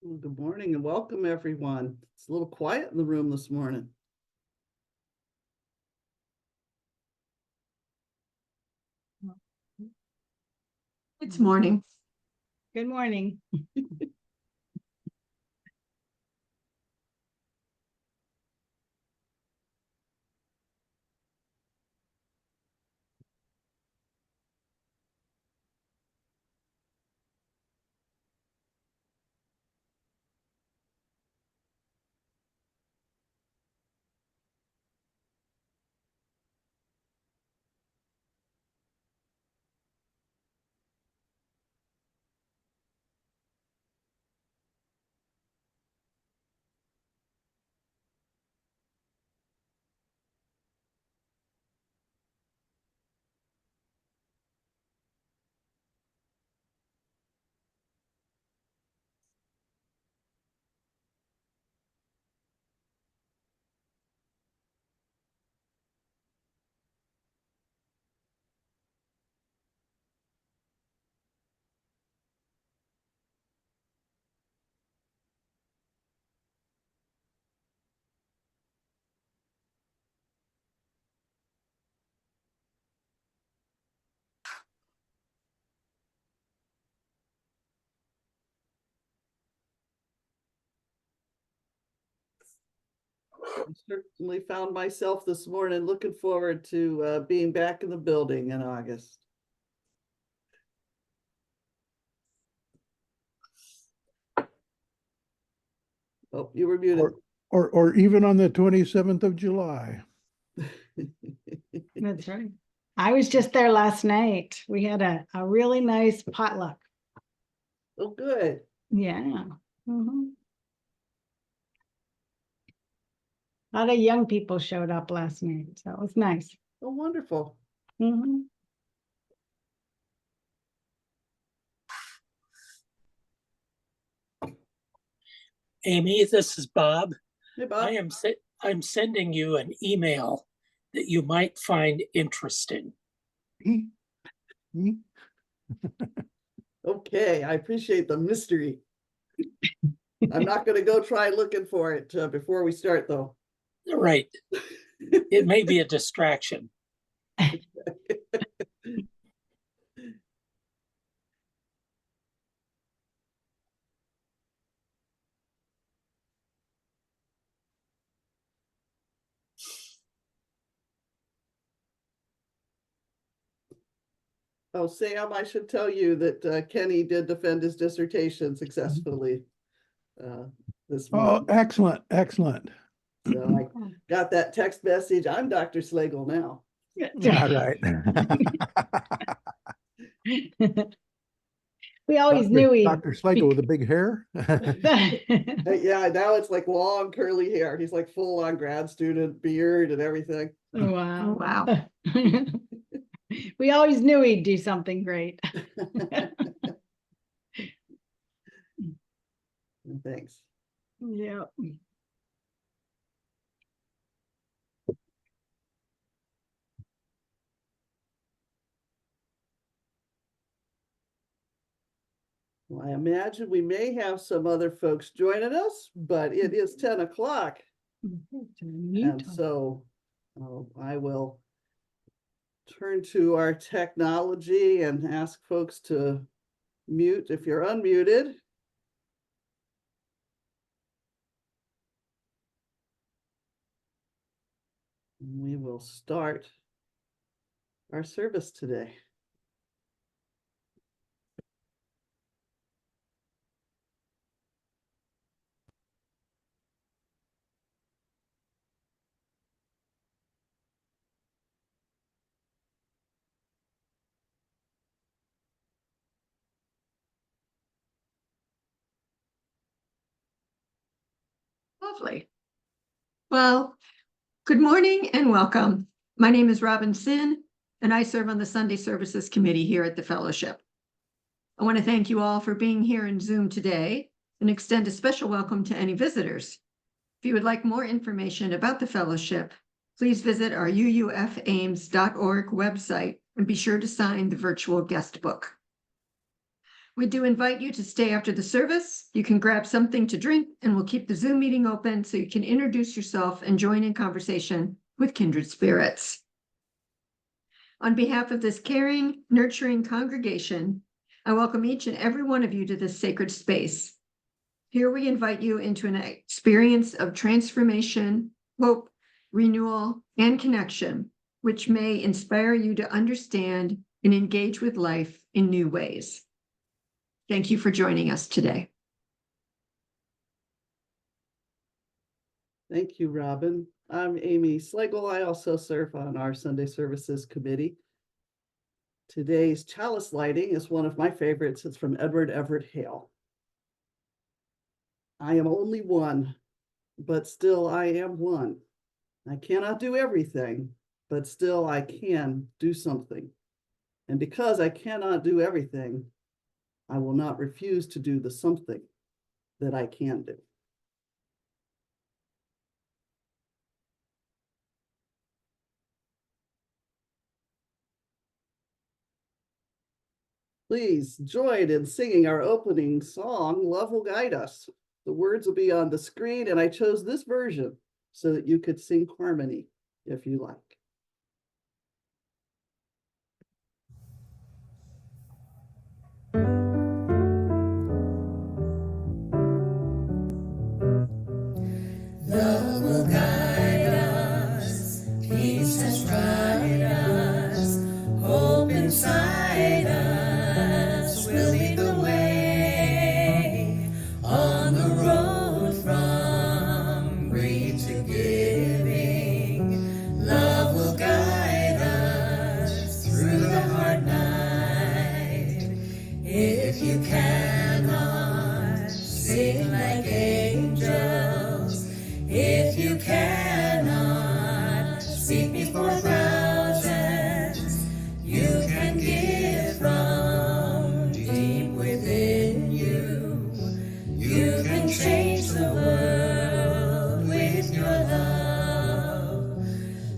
Well, good morning and welcome, everyone. It's a little quiet in the room this morning. It's morning. Good morning. I certainly found myself this morning looking forward to being back in the building in August. Oh, you were muted. Or even on the 27th of July. That's right. I was just there last night. We had a really nice potluck. Oh, good. Yeah. Mhm. A lot of young people showed up last night, so it was nice. Oh, wonderful. Mhm. Amy, this is Bob. Hey, Bob. I'm sending you an email that you might find interesting. Okay, I appreciate the mystery. I'm not going to go try looking for it before we start, though. Right. It may be a distraction. Oh, Sam, I should tell you that Kenny did defend his dissertation successfully this Oh, morning. excellent, excellent. So I got that text message. I'm Dr. Slagle now. Yeah, right. We always knew he. Dr. Slagle with the big hair. Yeah, now it's like long curly hair. He's like full on grad student beard and everything. Wow. Wow. We always knew he'd do something great. Thanks. Yeah. Well, I imagine we may have some other folks joining us, but it is 10 o'clock. And so I will turn to our technology and ask folks to mute if you're unmuted. We will start our service today. Lovely. Well, good morning and welcome. My name is Robin Sin, and I serve on the Sunday Services Committee here at the Fellowship. I want to thank you all for being here in Zoom today and extend a special welcome to any visitors. If you would like more information about the Fellowship, please visit our uufames.org website and be sure to sign the virtual guest book. We do invite you to stay after the service. You can grab something to drink and we'll keep the Zoom meeting open so you can introduce yourself and join in conversation with kindred spirits. On behalf of this caring, nurturing congregation, I welcome each and every one of you to this sacred space. Here we invite you into an experience of transformation, hope, renewal, and connection, which may inspire you to understand and engage with life in new ways. Thank you for joining us today. Thank you, Robin. I'm Amy Slagle. I also serve on our Sunday Services Committee. Today's chalice lighting is one of my favorites. It's from Edward Everett Hale. I am only one, but still I am one. I cannot do everything, but still I can do something. And because I cannot do everything, I will not refuse to do the something that I can do. Please join in singing our opening song, Love Will Guide Us. The words will be on the screen, and I chose this version so that you could sing harmony if you like. Love will guide us, peace has tried us, hope inside us will lead the way on the road from greed to giving. Love will guide us through the hard night. If you cannot sing like angels, if you cannot seek before thousands, you can give from deep within you. You can change the world with your love.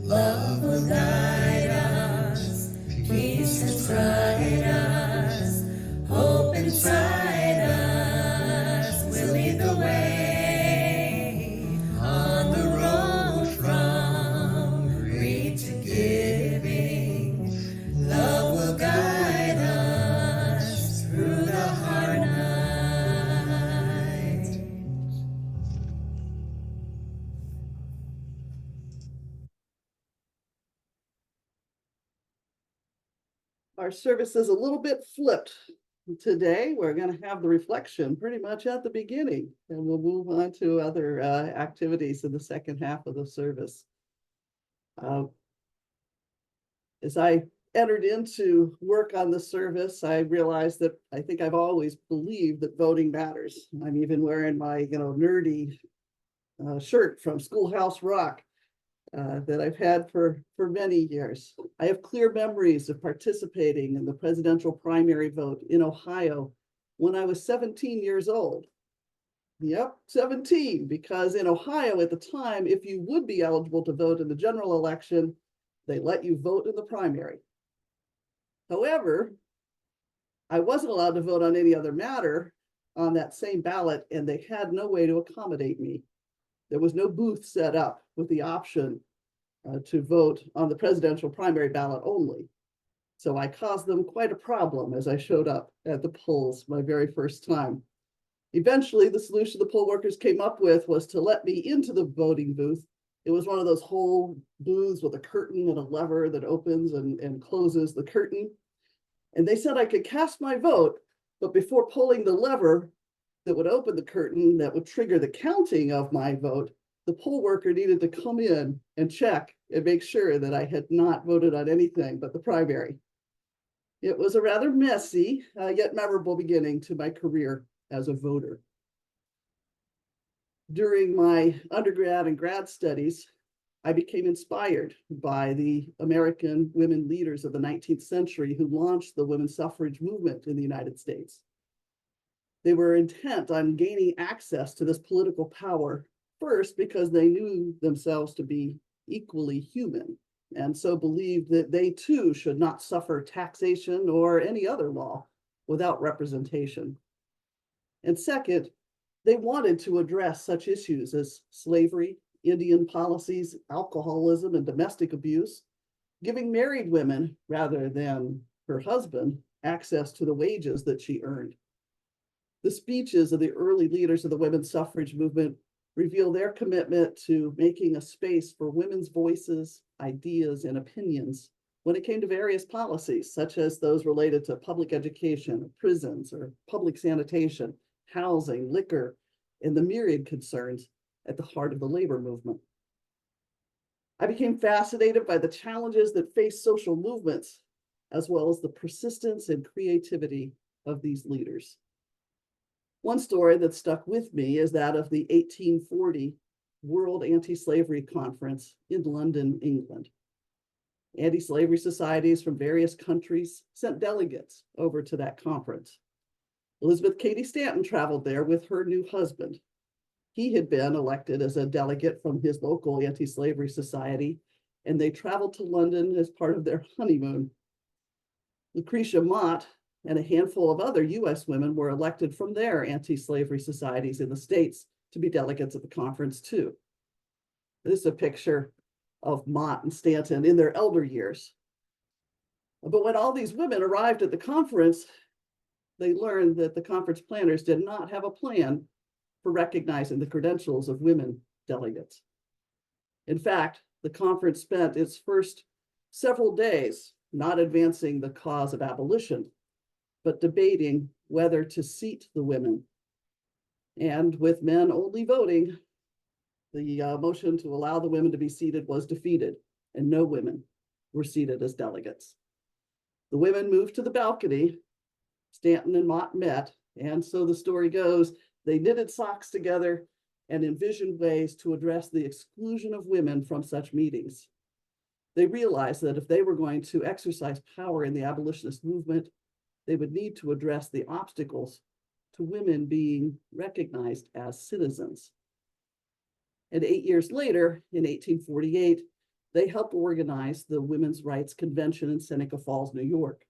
Love will guide us, peace has tried us, hope inside us will lead the way. Our service is a little bit flipped. Today, we're going to have the reflection pretty much at the beginning, and we'll move on to other activities in the second half of the service. As I entered into work on the service, I realized that I think I've always believed that voting matters. I'm even wearing my, nerdy shirt from Schoolhouse Rock that I've had for many years. I have clear memories of participating in the presidential primary vote in Ohio when I was 17 years old. Yep, 17, because in Ohio at the time, if you would be eligible to vote in the general election, they let you vote in the primary. However, I wasn't allowed to vote on any other matter on that same ballot, and they had no way to accommodate me. There was no booth set up with the option to vote on the presidential primary ballot only. So I caused them quite a problem as I showed up at the polls my very first time. Eventually, the solution the poll workers came up with was to let me into the voting booth. It was one of those whole booths with a curtain and a lever that opens and closes the curtain. And they said I could cast my vote, but before pulling the lever that would open the curtain that would trigger the counting of my vote, the poll worker needed to come in and check and make sure that I had not voted on anything but the primary. It was a rather messy, yet memorable beginning to my career as a voter. During my undergrad and grad studies, I became inspired by the American women leaders of the 19th century who launched the women's suffrage movement in the United States. They were intent on gaining access to this political power, first because they knew themselves to be equally human, and so believed that they too should not suffer taxation or any other law without representation. And second, they wanted to address such issues as slavery, Indian policies, alcoholism, and domestic abuse, giving married women, rather than her husband, access to the wages that she earned. The speeches of the early leaders of the women's suffrage movement reveal their commitment to making a space for women's voices, ideas, and opinions when it came to various policies, such as those related to public education, prisons, or public sanitation, housing, liquor, and the myriad concerns at the heart of the labor movement. I became fascinated by the challenges that face social movements, as well as the persistence and creativity of these leaders. One story that stuck with me is that of the 1840 World Anti-Slavery Conference in London, England. Anti-slavery societies from various countries sent delegates over to that conference. Elizabeth Cady Stanton traveled there with her new husband. He had been elected as a delegate from his local anti-slavery society, and they traveled to London as part of their honeymoon. Lucretia Mott and a handful of other US women were elected from their anti-slavery societies in the States to be delegates at the conference too. This is a picture of Mott and Stanton in their elder years. But when all these women arrived at the conference, they learned that the conference planners did not have a plan for recognizing the credentials of women delegates. In fact, the conference spent its first several days not advancing the cause of abolition, but debating whether to seat the women. And with men only voting, the motion to allow the women to be seated was defeated, and no women were seated as delegates. The women moved to the balcony. Stanton and Mott met, and so the story goes, they knitted socks together and envisioned ways to address the exclusion of women from such meetings. They realized that if they were going to exercise power in the abolitionist movement, they would need to address the obstacles to women being recognized as citizens. And 8 years later, in 1848, they helped organize the Women's Rights Convention in Seneca Falls, New York,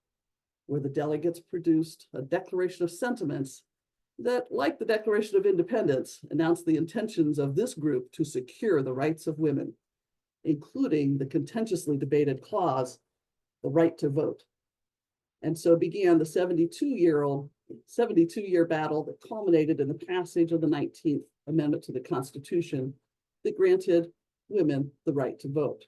where the delegates produced a Declaration of Sentiments that, like the Declaration of Independence, announced the intentions of this group to secure the rights of women, including the contentiously debated clause, the right to vote. And so began the 72-year battle that culminated in the passage of the 19th Amendment to the Constitution that granted women the right to vote.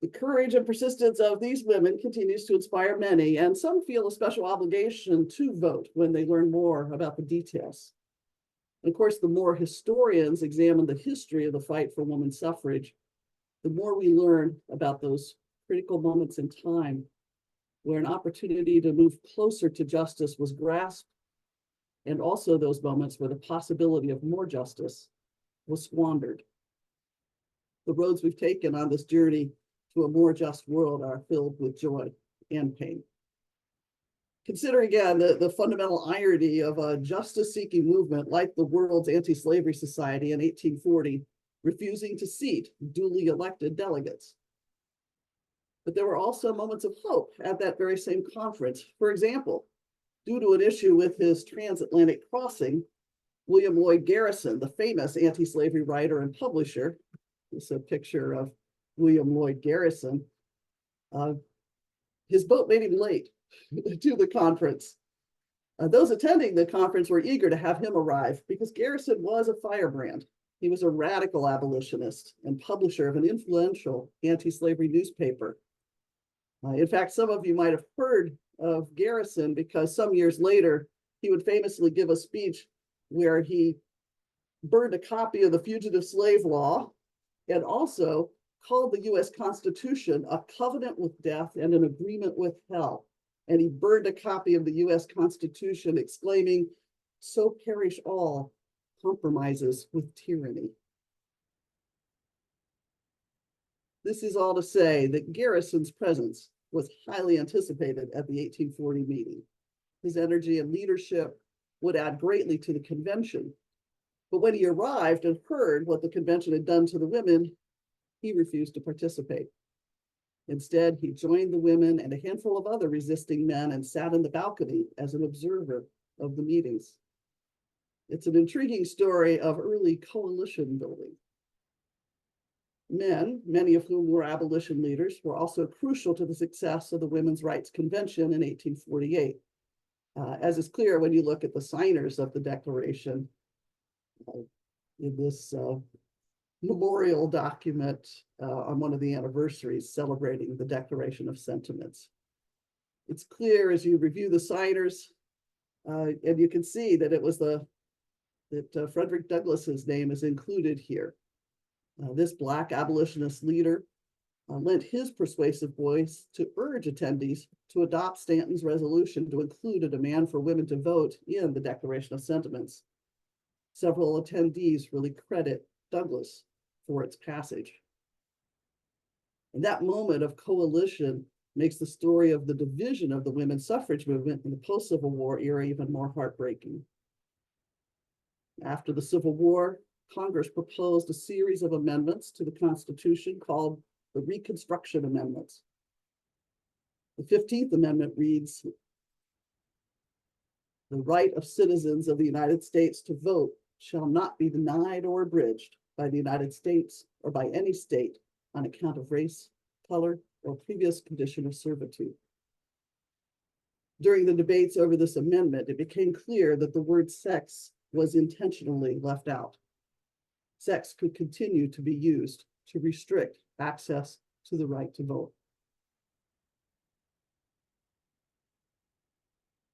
The courage and persistence of these women continues to inspire many, and some feel a special obligation to vote when they learn more about the details. And of course, the more historians examine the history of the fight for women's suffrage, the more we learn about those critical moments in time where an opportunity to move closer to justice was grasped, and also those moments where the possibility of more justice was squandered. The roads we've taken on this journey to a more just world are filled with joy and pain. Consider again the fundamental irony of a justice-seeking movement like the World's Anti-Slavery Society in 1840, refusing to seat duly elected delegates. But there were also moments of hope at that very same conference. For example, due to an issue with his transatlantic crossing, William Lloyd Garrison, the famous anti-slavery writer and publisher, this is a picture of William Lloyd Garrison, his boat made him late to the conference. Those attending the conference were eager to have him arrive because Garrison was a firebrand. He was a radical abolitionist and publisher of an influential anti-slavery newspaper. In fact, some of you might have heard of Garrison because some years later, he would famously give a speech where he burned a copy of the Fugitive Slave Law and also called the US Constitution a covenant with death and an agreement with hell. And he burned a copy of the US Constitution exclaiming, "So perish all compromises with tyranny." This is all to say that Garrison's presence was highly anticipated at the 1840 meeting. His energy and leadership would add greatly to the convention. But when he arrived and heard what the convention had done to the women, he refused to participate. Instead, he joined the women and a handful of other resisting men and sat in the balcony as an observer of the meetings. It's an intriguing story of early coalition building. Men, many of whom were abolition leaders, were also crucial to the success of the Women's Rights Convention in 1848. As is clear when you look at the signers of the Declaration in this memorial document on one of the anniversaries celebrating the Declaration of Sentiments. It's clear as you review the signers, and you can see that it was that Frederick Douglass's name is included here. This Black abolitionist leader lent his persuasive voice to urge attendees to adopt Stanton's resolution to include a demand for women to vote in the Declaration of Sentiments. Several attendees really credit Douglass for its passage. And that moment of coalition makes the story of the division of the women's suffrage movement in the post-Civil War era even more heartbreaking. After the Civil War, Congress proposed a series of amendments to the Constitution called the Reconstruction Amendments. The 15th Amendment reads, "The right of citizens of the United States to vote shall not be denied or abridged by the United States or by any state on account of race, color, or previous condition of servitude." During the debates over this amendment, it became clear that the word sex was intentionally left out. Sex could continue to be used to restrict access to the right to vote.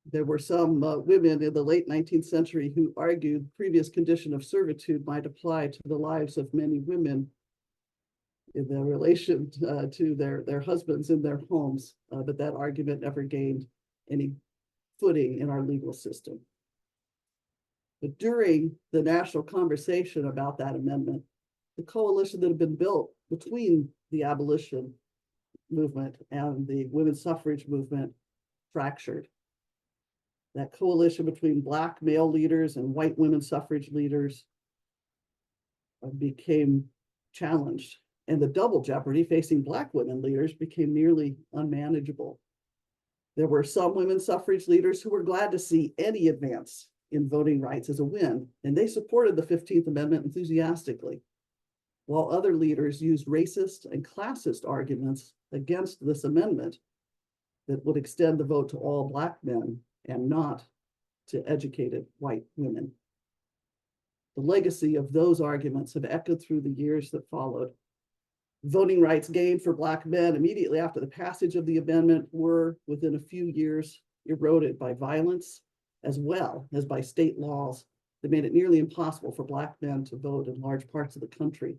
There were some women in the late 19th century who argued previous condition of servitude might apply to the lives of many women in their relation to their husbands in their homes, but that argument never gained any footing in our legal system. But during the national conversation about that amendment, the coalition that had been built between the abolition movement and the women's suffrage movement fractured. That coalition between Black male leaders and white women suffrage leaders became challenged, and the double jeopardy facing Black women leaders became nearly unmanageable. There were some women suffrage leaders who were glad to see any advance in voting rights as a win, and they supported the 15th Amendment enthusiastically, while other leaders used racist and classist arguments against this amendment that would extend the vote to all Black men and not to educated white women. The legacy of those arguments have echoed through the years that followed. Voting rights gained for Black men immediately after the passage of the amendment were, within a few years, eroded by violence, as well as by state laws that made it nearly impossible for Black men to vote in large parts of the country.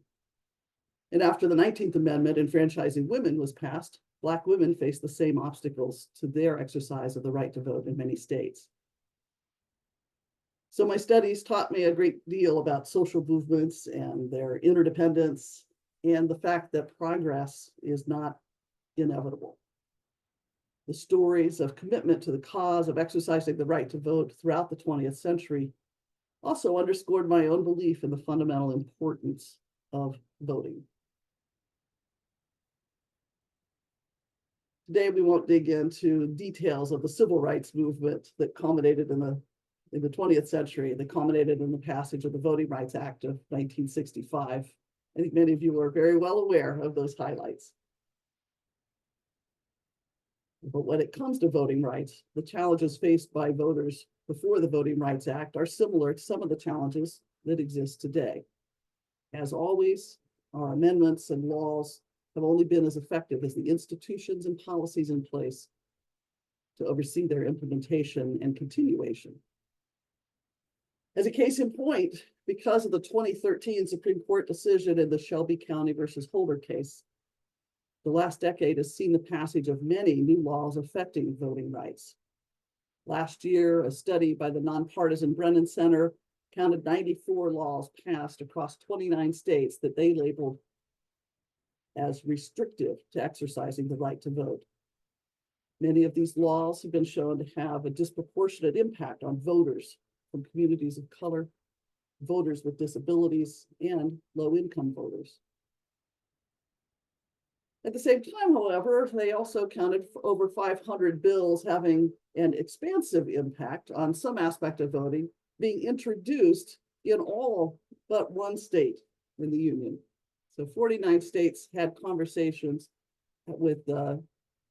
And after the 19th Amendment enfranchising women was passed, Black women faced the same obstacles to their exercise of the right to vote in many states. So my studies taught me a great deal about social movements and their interdependence, and the fact that progress is not inevitable. The stories of commitment to the cause of exercising the right to vote throughout the 20th century also underscored my own belief in the fundamental importance of voting. Today, we won't dig into details of the civil rights movement that culminated in the 20th century, that culminated in the passage of the Voting Rights Act of 1965. I think many of you are very well aware of those highlights. But when it comes to voting rights, the challenges faced by voters before the Voting Rights Act are similar to some of the challenges that exist today. As always, our amendments and laws have only been as effective as the institutions and policies in place to oversee their implementation and continuation. As a case in point, because of the 2013 Supreme Court decision in the Shelby County versus Holder case, the last decade has seen the passage of many new laws affecting voting rights. Last year, a study by the nonpartisan Brennan Center counted 94 laws passed across 29 states that they labeled as restrictive to exercising the right to vote. Many of these laws have been shown to have a disproportionate impact on voters from communities of color, voters with disabilities, and low-income voters. At the same time, however, they also counted for over 500 bills having an expansive impact on some aspect of voting being introduced in all but one state in the Union. So 49 states had conversations with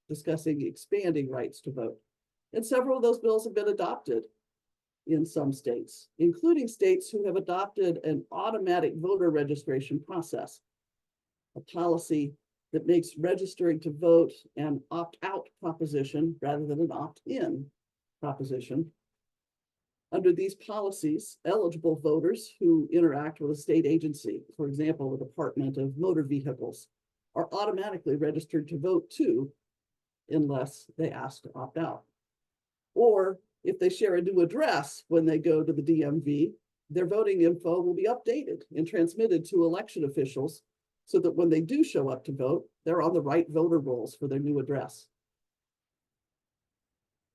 discussing expanding rights to vote. And several of those bills have been adopted in some states, including states who have adopted an automatic voter registration process, a policy that makes registering to vote an opt-out proposition rather than an opt-in proposition. Under these policies, eligible voters who interact with a state agency, for example, the Department of Motor Vehicles, are automatically registered to vote too, unless they ask to opt out. Or if they share a new address when they go to the DMV, their voting info will be updated and transmitted to election officials so that when they do show up to vote, they're on the right voter rolls for their new address.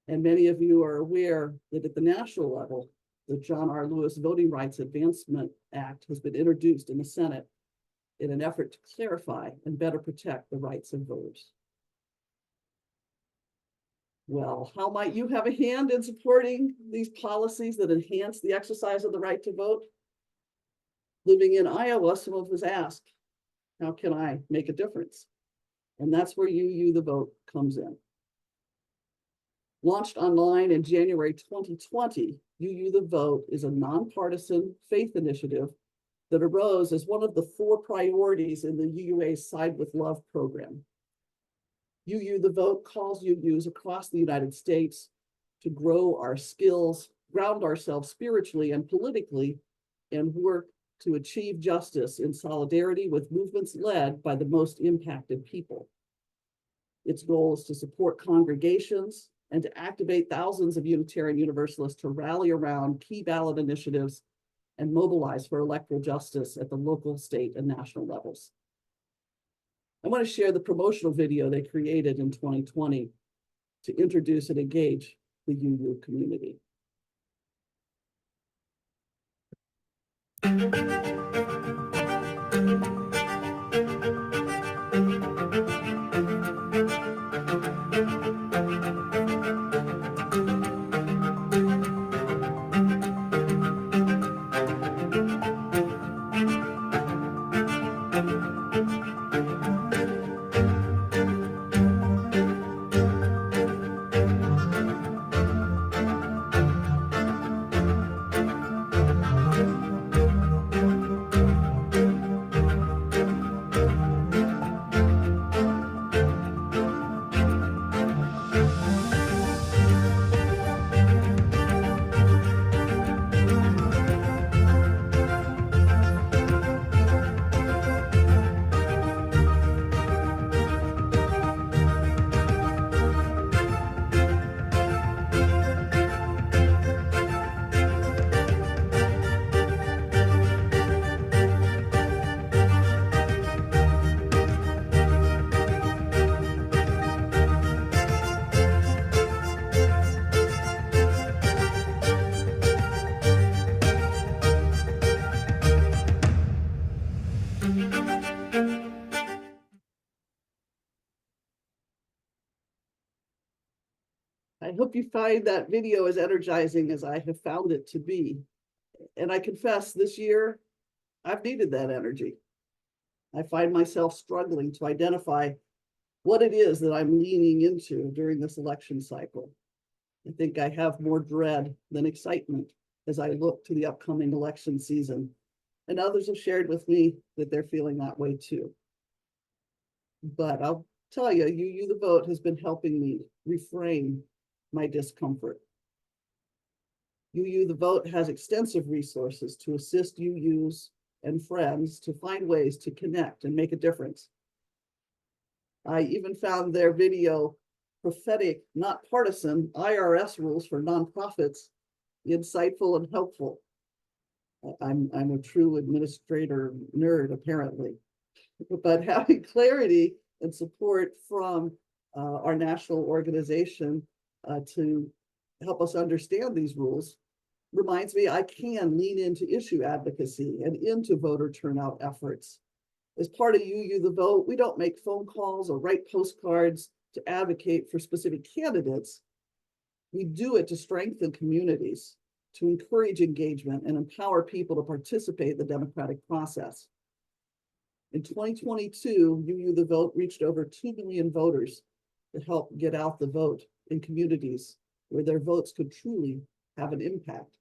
And many of you are aware that at the national level, the John R. Lewis Voting Rights Advancement Act has been introduced in the Senate in an effort to clarify and better protect the rights of voters. Well, how might you have a hand in supporting these policies that enhance the exercise of the right to vote? Living in Iowa, some of us asked, how can I make a difference? And that's where UU the Vote comes in. Launched online in January 2020, UU the Vote is a nonpartisan faith initiative that arose as one of the 4 priorities in the UUA's Side with Love program. UU the Vote calls UUs across the United States to grow our skills, ground ourselves spiritually and politically, and work to achieve justice in solidarity with movements led by the most impacted people. Its goal is to support congregations and to activate thousands of Unitarian Universalists to rally around key ballot initiatives and mobilize for electoral justice at the local, state, and national levels. I want to share the promotional video they created in 2020 to introduce and engage the UU community. I hope you find that video as energizing as I have found it to be. And I confess this year, I've needed that energy. I find myself struggling to identify what it is that I'm leaning into during this election cycle. I think I have more dread than excitement as I look to the upcoming election season. And others have shared with me that they're feeling that way too. But I'll tell you, UU the Vote has been helping me reframe my discomfort. UU the Vote has extensive resources to assist UUs and friends to find ways to connect and make a difference. I even found their video, Prophetic, Not Partisan, IRS Rules for Nonprofits, insightful and helpful. I'm a true administrator nerd, apparently. But having clarity and support from our national organization to help us understand these rules reminds me I can lean into issue advocacy and into voter turnout efforts As part of UU the Vote, we don't make phone calls or write postcards to advocate for specific candidates. We do it to strengthen communities, to encourage engagement and empower people to participate in the democratic process. In 2022, UU the Vote reached over 2 million voters to help get out the vote in communities where their votes could truly have an impact.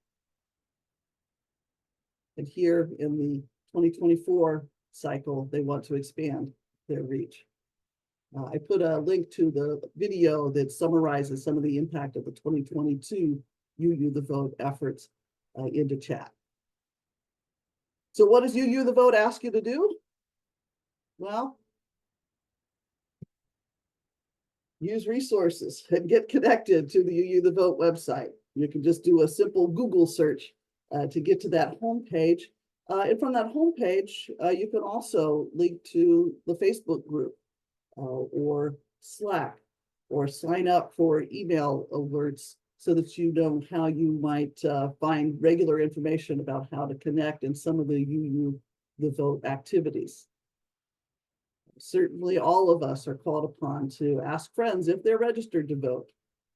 And here in the 2024 cycle, they want to expand their reach. I put a link to the video that summarizes some of the impact of the 2022 UU the Vote efforts into chat. So what does UU the Vote ask you to do? Well, use resources and get connected to the UU the Vote website. You can just do a simple Google search to get to that homepage. And from that homepage, you can also link to the Facebook group or Slack, or sign up for email alerts so that you know how you might find regular information about how to connect in some of the UU the Vote activities. Certainly all of us are called upon to ask friends if they're registered to vote,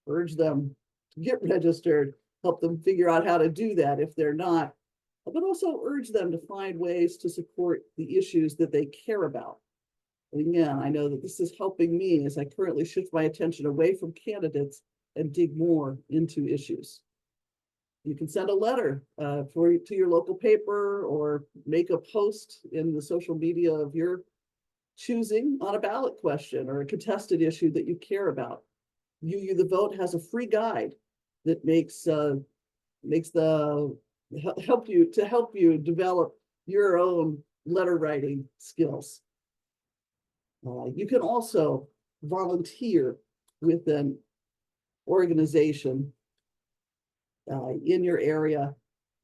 urge them to get registered, help them figure out how to do that if they're not, but also urge them to find ways to support the issues that they care about. And again, I know that this is helping me as I currently shift my attention away from candidates and dig more into issues. You can send a letter to your local paper or make a post in the social media of your choosing on a ballot question or a contested issue that you care about. UU the Vote has a free guide that help you develop your own letter writing skills. You can also volunteer with an organization in your area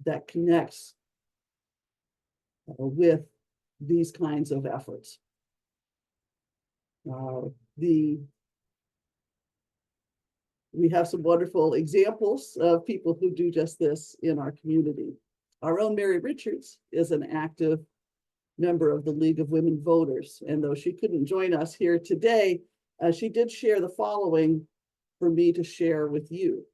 that connects with these kinds of efforts. We have some wonderful examples of people who do just this in our community. Our own Mary Richards is an active member of the League of Women Voters, and though she couldn't join us here today, she did share the following for me to share with you.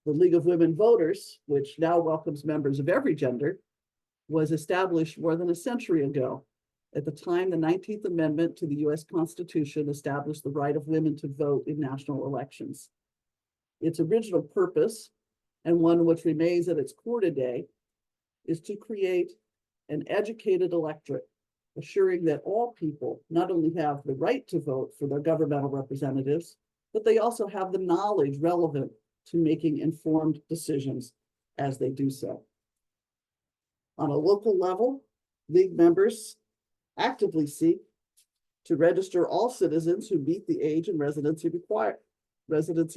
The League of Women Voters, which now welcomes members of every gender, was established more than a century ago. At the time, the 19th Amendment to the US Constitution established the right of women to vote in national elections. Its original purpose, and one which remains at its core today, is to create an educated electorate, assuring that all people not only have the right to vote for their governmental representatives, but they also have the knowledge relevant to making informed decisions as they do so. On a local level, League members actively seek to register all citizens who meet the age and residency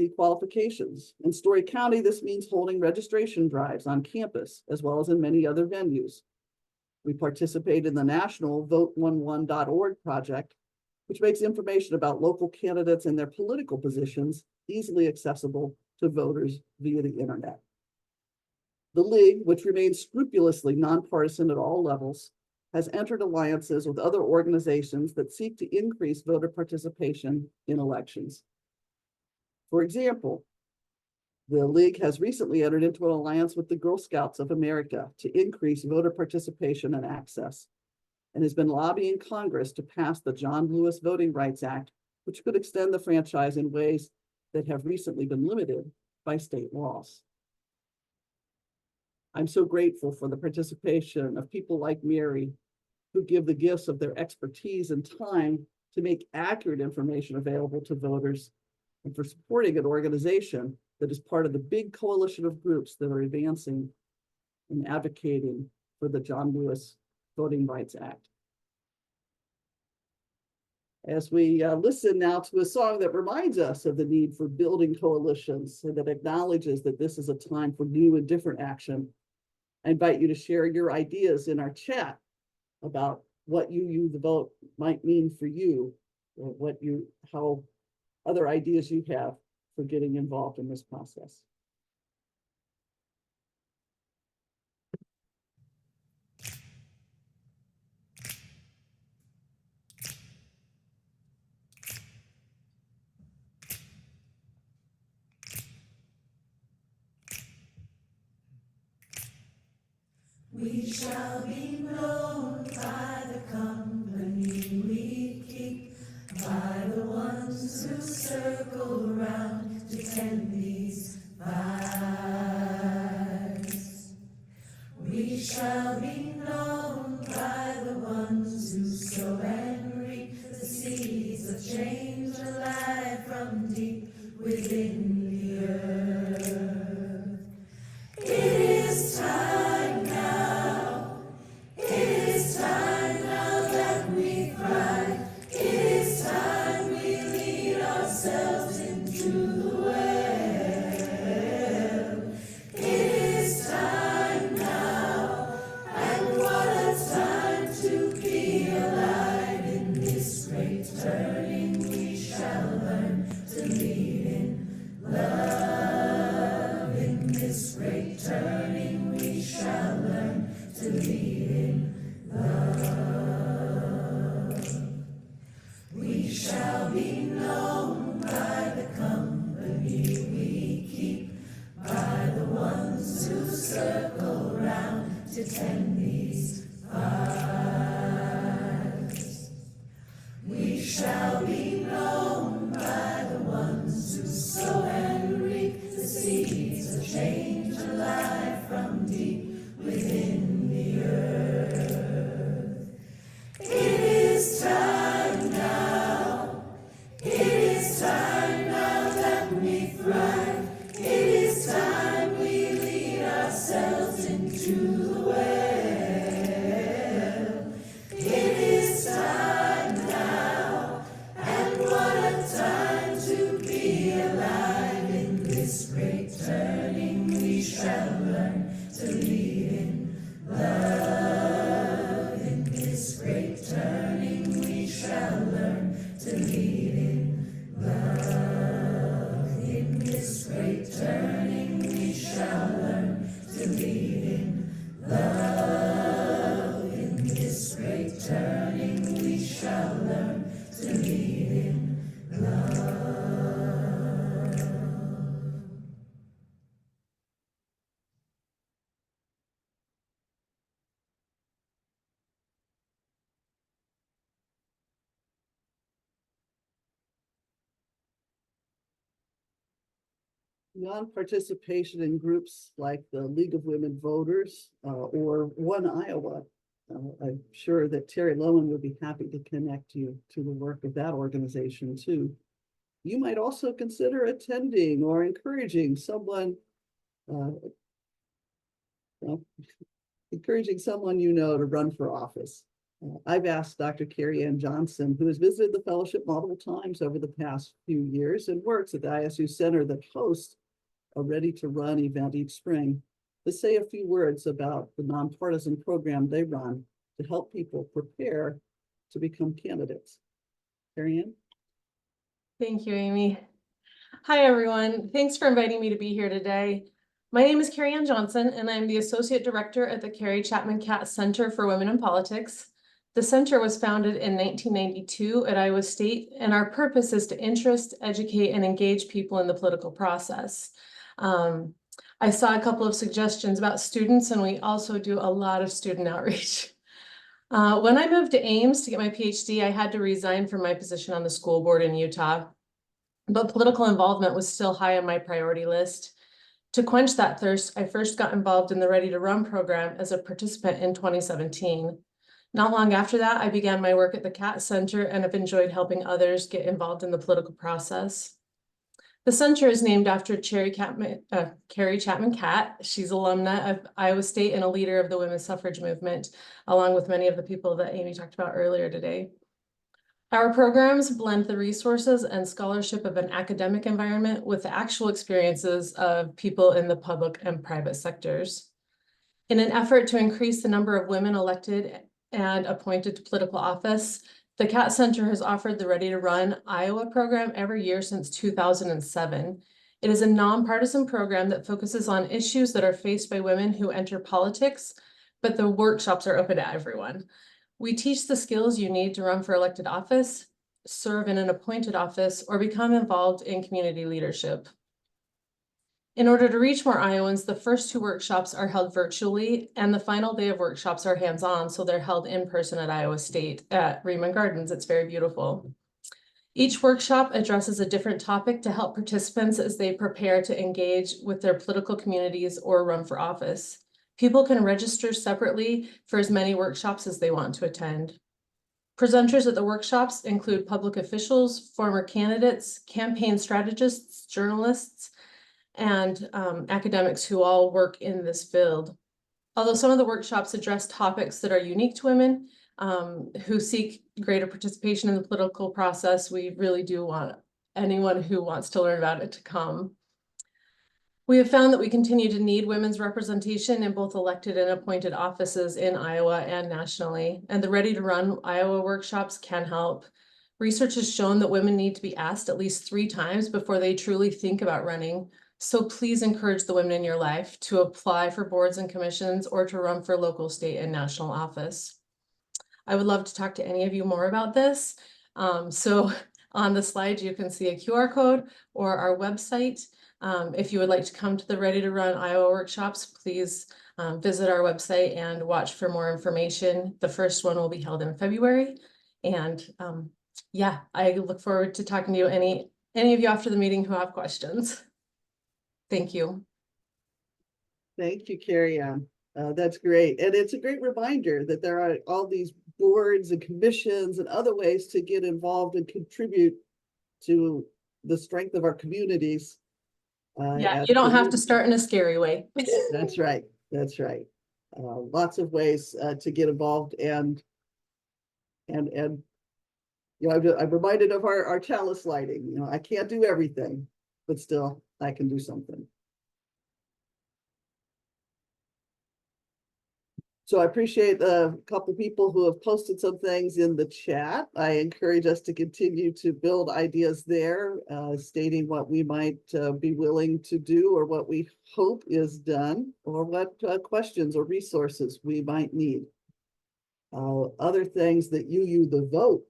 qualifications. In Story County, this means holding registration drives on campus, as well as in many other venues. We participate in the national vote11.org project, which makes information about local candidates and their political positions easily accessible to voters via the internet. The League, which remains scrupulously nonpartisan at all levels, has entered alliances with other organizations that seek to increase voter participation in elections. For example, the League has recently entered into an alliance with the Girl Scouts of America to increase voter participation and access, and has been lobbying Congress to pass the John Lewis Voting Rights Act, which could extend the franchise in ways that have recently been limited by state laws. I'm so grateful for the participation of people like Mary, who give the gifts of their expertise and time to make accurate information available to voters, and for supporting an organization that is part of the big coalition of groups that are advancing and advocating for the John Lewis Voting Rights Act. As we listen now to a song that reminds us of the need for building coalitions and that acknowledges that this is a time for new and different action, I invite you to share your ideas in our chat about what UU the Vote might mean for you, or how other ideas you have for getting involved in this process. We shall be known by the company we keep, by the ones who circle round to tend these vibes. We shall be known by the ones who sow and reap the seeds of change alive from deep within the earth. It is time now. It is time now that we thrive. It is time we lead ourselves into the well. It is time now, and what a time to be alive. In this great turning we shall learn to lead in love. In this great turning we shall learn to lead in love. We shall be known by the company we keep, by the ones who circle round to tend these vibes. We shall be known by the ones who sow and reap the seeds of change alive from deep within the earth. It is time now. It is time now that we thrive. It is time we lead ourselves into the well. It is time now, and what a time to be alive. In this great turning we shall learn to lead in love. In this great turning we shall learn to lead in love. In this great turning we shall learn to lead in love. In this great turning we shall learn to lead in love. Non-participation in groups like the League of Women Voters or One Iowa. I'm sure that Terry Lowen would be happy to connect you to the work of that organization too. You might also consider attending or encouraging someone, you know to run for office. I've asked Dr. Carrie Ann Johnson, who has visited the fellowship multiple times over the past few years and works at the ISU Center that hosts a Ready to Run event each spring, to say a few words about the nonpartisan program they run to help people prepare to become candidates. Carrie Ann? Thank you, Amy. Hi, everyone. Thanks for inviting me to be here today. My name is Carrie Ann Johnson, and I'm the Associate Director at the Carrie Chapman Catt Center for Women in Politics. The center was founded in 1992 at Iowa State, and our purpose is to interest, educate, and engage people in the political process. I saw a couple of suggestions about students, and we also do a lot of student outreach. When I moved to Ames to get my PhD, I had to resign from my position on the school board in Utah, but political involvement was still high on my priority list. To quench that thirst, I first got involved in the Ready to Run program as a participant in 2017. Not long after that, I began my work at the Catt Center and have enjoyed helping others get involved in the political process. The center is named after Carrie Chapman Catt. She's alumna of Iowa State and a leader of the women's suffrage movement, along with many of the people that Amy talked about earlier today. Our programs blend the resources and scholarship of an academic environment with the actual experiences of people in the public and private sectors. In an effort to increase the number of women elected and appointed to political office, the Catt Center has offered the Ready to Run Iowa program every year since 2007. It is a nonpartisan program that focuses on issues that are faced by women who enter politics, but the workshops are open to everyone. We teach the skills you need to run for elected office, serve in an appointed office, or become involved in community leadership. In order to reach more Iowans, the first two workshops are held virtually and the final day of workshops are hands-on, so they're held in person at Iowa State at Raymond Gardens. It's very beautiful. Each workshop addresses a different topic to help participants as they prepare to engage with their political communities or run for office. People can register separately for as many workshops as they want to attend. Presenters at the workshops include public officials, former candidates, campaign strategists, journalists, and academics who all work in this field. Although some of the workshops address topics that are unique to women who seek greater participation in the political process, we really do want anyone who wants to learn about it to come. We have found that we continue to need women's representation in both elected and appointed offices in Iowa and nationally, and the Ready to Run Iowa workshops can help. Research has shown that women need to be asked at least 3 times before they truly think about running. So please encourage the women in your life to apply for boards and commissions or to run for local, state, and national office. I would love to talk to any of you more about this. So on the slide, you can see a QR code or our website. If you would like to come to the Ready to Run Iowa workshops, please visit our website and watch for more information. The first one will be held in February. And yeah, I look forward to talking to you, any of you after the meeting who have questions. Thank you. Thank you, Carrie Ann. That's great. And it's a great reminder that there are all these boards and commissions and other ways to get involved and contribute to the strength of our communities. Yeah, as you don't have to communities. start in a scary way. That's right. That's right. Lots of ways to get involved and you know, I'm reminded of our chalice lighting. You know, I can't do everything, but still I can do something. So I appreciate a couple people who have posted some things in the chat. I encourage us to continue to build ideas there, stating what we might be willing to do or what we hope is done or what questions or resources we might need. Other things that UU the Vote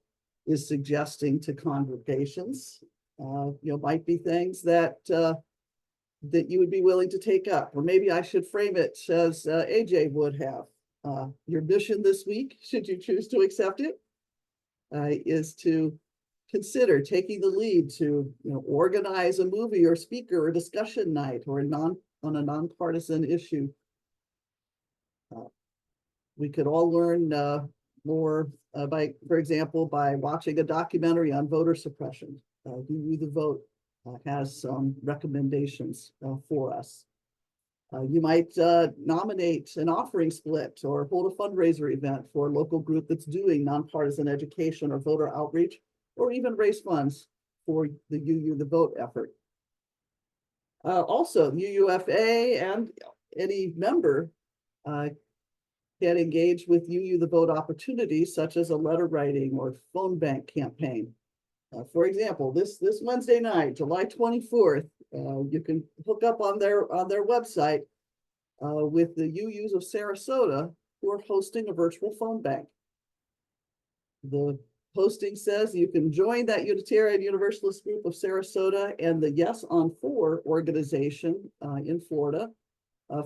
is suggesting to congregations, you know, might be things that that you would be willing to take up, or maybe I should frame it as AJ would have. Your mission this week, should you choose to accept it, is to consider taking the lead to, you know, organize a movie or speaker or discussion night or on a nonpartisan issue. We could all learn more by, for example, by watching a documentary on voter suppression. UU the Vote has some recommendations for us. You might nominate an offering split or hold a fundraiser event for a local group that's doing nonpartisan education or voter outreach, or even raise funds for the UU the Vote effort. Also, UUFA and any member can engage with UU the Vote opportunities such as a letter writing or phone bank campaign. For example, this Wednesday night, July 24th, you can hook up on their website with the UUs of Sarasota who are hosting a virtual phone bank. The posting says you can join that Unitarian Universalist group of Sarasota and the Yes on 4 organization in Florida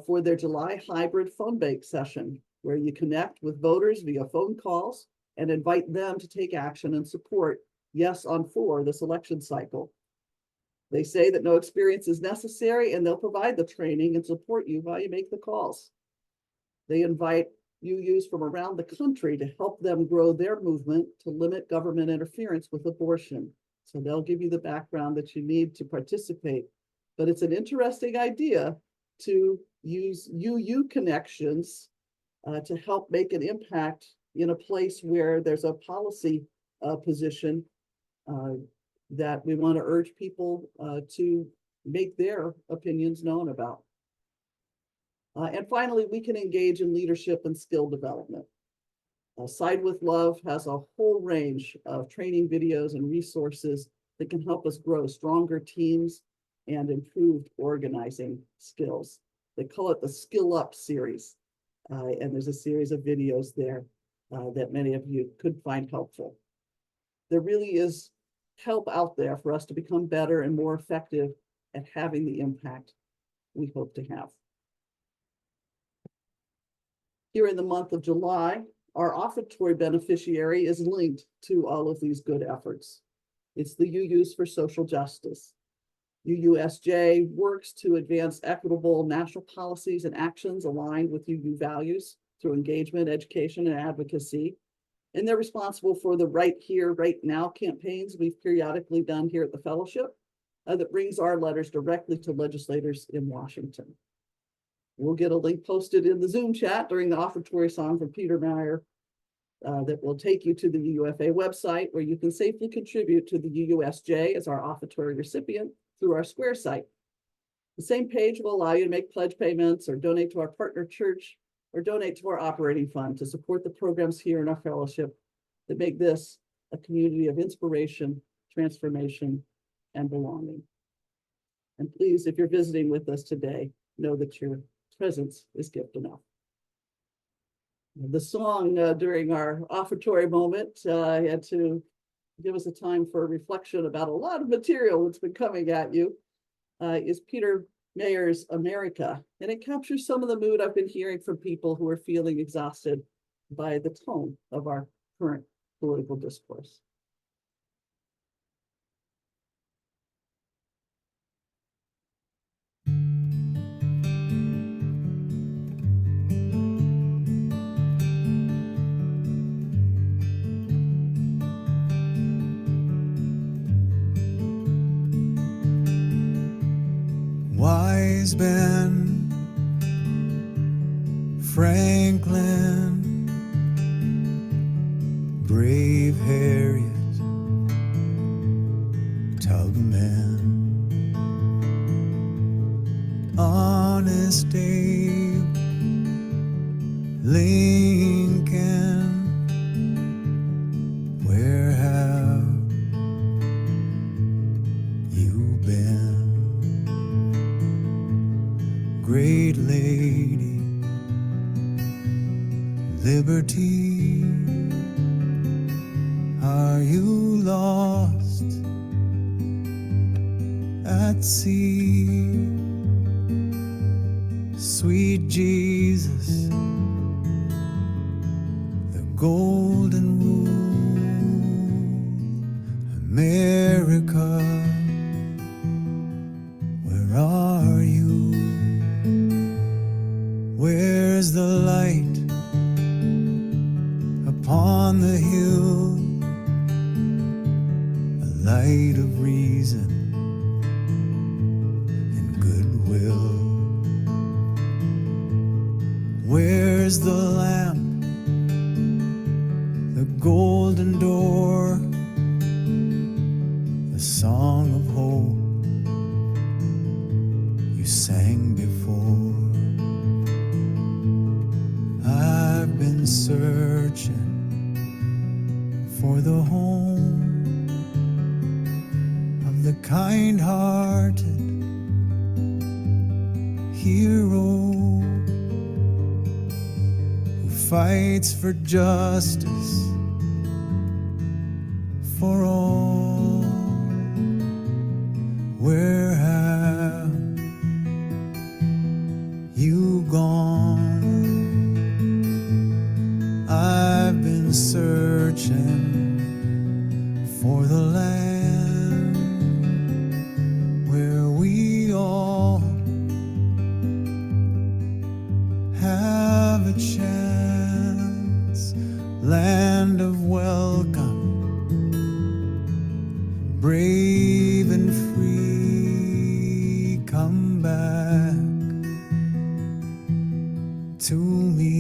for their July hybrid phone bank session, where you connect with voters via phone calls and invite them to take action and support Yes on 4 this election cycle. They say that no experience is necessary and they'll provide the training and support you while you make the calls. They invite UUs from around the country to help them grow their movement to limit government interference with abortion. So they'll give you the background that you need to participate. But it's an interesting idea to use UU connections to help make an impact in a place where there's a policy position that we want to urge people to make their opinions known about. And finally, we can engage in leadership and skill development. Side with Love has a whole range of training videos and resources that can help us grow stronger teams and improved organizing skills. They call it the Skill Up series. And there's a series of videos there that many of you could find helpful. There really is help out there for us to become better and more effective at having the impact we hope to have. Here in the month of July, our offertory beneficiary is linked to all of these good efforts. It's the UUs for Social Justice. UUSJ works to advance equitable national policies and actions aligned with UU values through engagement, education, and advocacy. And they're responsible for the Right Here, Right Now campaigns we've periodically done here at the fellowship that brings our letters directly to legislators in Washington. We'll get a link posted in the Zoom chat during the offertory song from Peter Meyer that will take you to the UUFA website where you can safely contribute to the UUSJ as our offertory recipient through our Square site. The same page will allow you to make pledge payments or donate to our partner church or donate to our operating fund to support the programs here in our fellowship that make this a community of inspiration, transformation, and belonging. And please, if you're visiting with us today, know that your presence is gift enough. The song during our offertory moment had to give us a time for reflection about a lot of material that's been coming at you, is Peter Mayer's America. And it captures some of the mood I've been hearing from people who are feeling exhausted by the tone of our current political discourse. Wise Ben Franklin, brave Harriet Tubman, honest Abe Lincoln, where have you been? Great lady, liberty, are you lost at sea? Sweet Jesus, the golden rule, America, where are you? Where's the light upon the hill? A light of reason and goodwill. Where's the lamp, the golden door, the song of hope you sang before? I've been searching for the home of the kind-hearted hero who fights for justice for all. Where have you gone? I've been searching for the land where we all have a chance. Land of welcome, brave and free, come back to me.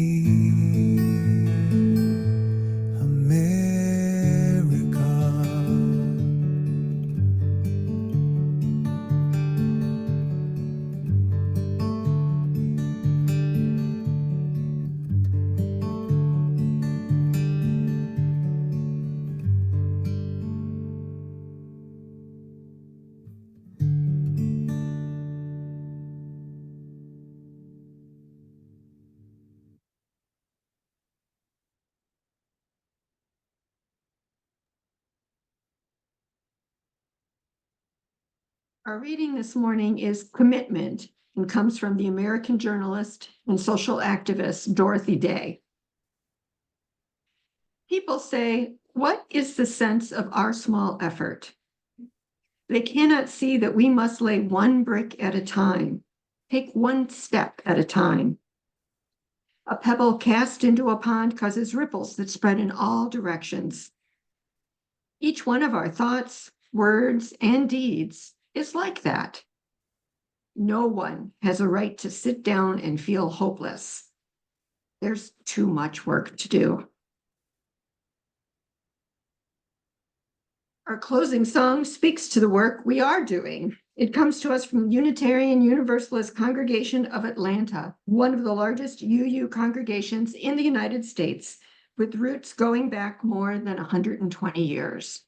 Our reading this morning is Commitment, and comes from the American journalist and social activist Dorothy Day. People say, what is the sense of our small effort? They cannot see that we must lay one brick at a time, take one step at a time. A pebble cast into a pond causes ripples that spread in all directions. Each one of our thoughts, words, and deeds is like that. No one has a right to sit down and feel hopeless. There's too much work to do. Our closing song speaks to the work we are doing. It comes to us from Unitarian Universalist Congregation of Atlanta, one of the largest UU congregations in the United States, with roots going back more than 120 years.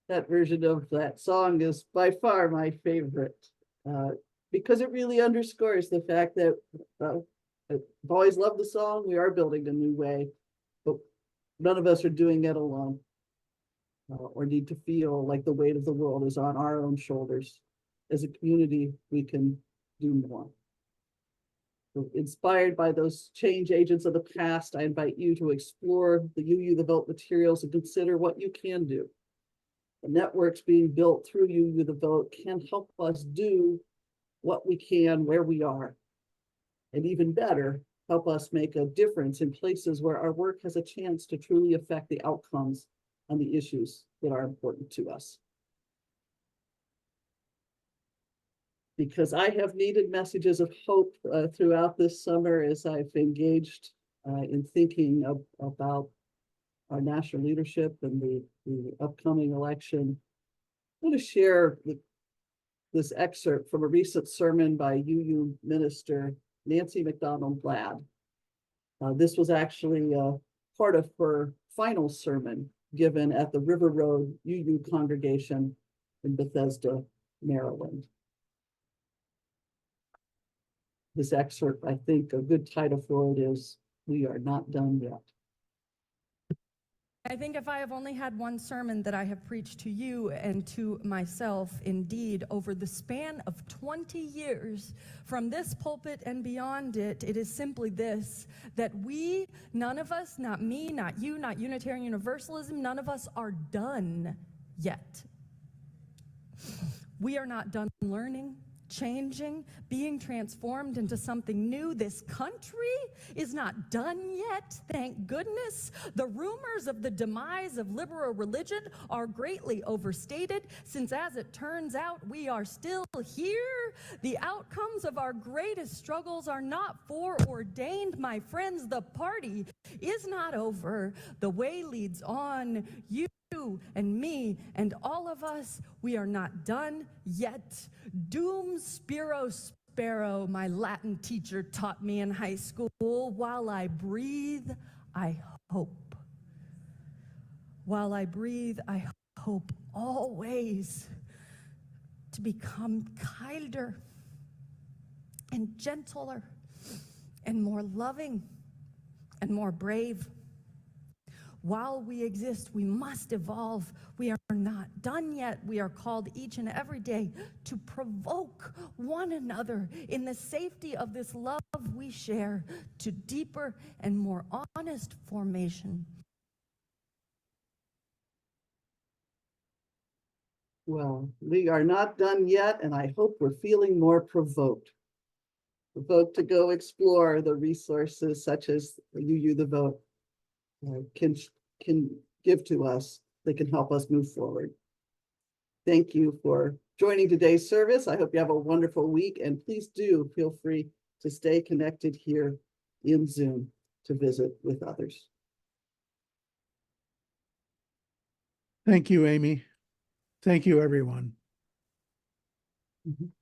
that version of that song is by far my favorite. Because it really underscores the fact that I've always loved the song. We are building a new way, but none of us are doing it alone. Or need to feel like the weight of the world is on our own shoulders. As a community, we can do more. So inspired by those change agents of the past, I invite you to explore the UU the Vote materials and consider what you can do. The networks being built through UU the Vote can help us do what we can where we are. And even better, help us make a difference in places where our work has a chance to truly affect the outcomes on the issues that are important to us. Because I have needed messages of hope throughout this summer as I've engaged in thinking about our national leadership and the upcoming election. I'm going to share this excerpt from a recent sermon by UU Minister Nancy McDonald Ladd. This was actually part of her final sermon given at the River Road UU congregation in Bethesda, Maryland. This excerpt, I think a good title for it is, "We Are Not Done Yet." I think if I have only had one sermon that I have preached to you and to myself, indeed, over the span of 20 years, from this pulpit and beyond it, it is simply this, that we, none of us, not me, not you, not Unitarian Universalism, none of us are done yet. We are not done learning, changing, being transformed into something new. This country is not done yet, thank goodness. The rumors of the demise of liberal religion are greatly overstated, since as it turns out, we are still here. The outcomes of our greatest struggles are not foreordained, my friends. The party is not over. The way leads on. You and me and all of us, we are not done yet. Dum spiro spero, my Latin teacher taught me in high school. While I breathe, I hope. While I breathe, I hope always to become kinder and gentler and more loving and more brave. While we exist, we must evolve. We are not done yet. We are called each and every day to provoke one another in the safety of this love we share to deeper and more honest formation. Well, we are not done yet, and I hope we're feeling more provoked. Provoked to go explore the resources such as UU the Vote can give to us that can help us move forward. Thank you for joining today's service. I hope you have a wonderful week, and please do feel free to stay connected here in Zoom to visit with others. Thank you, Amy. Thank you, everyone. Mhm.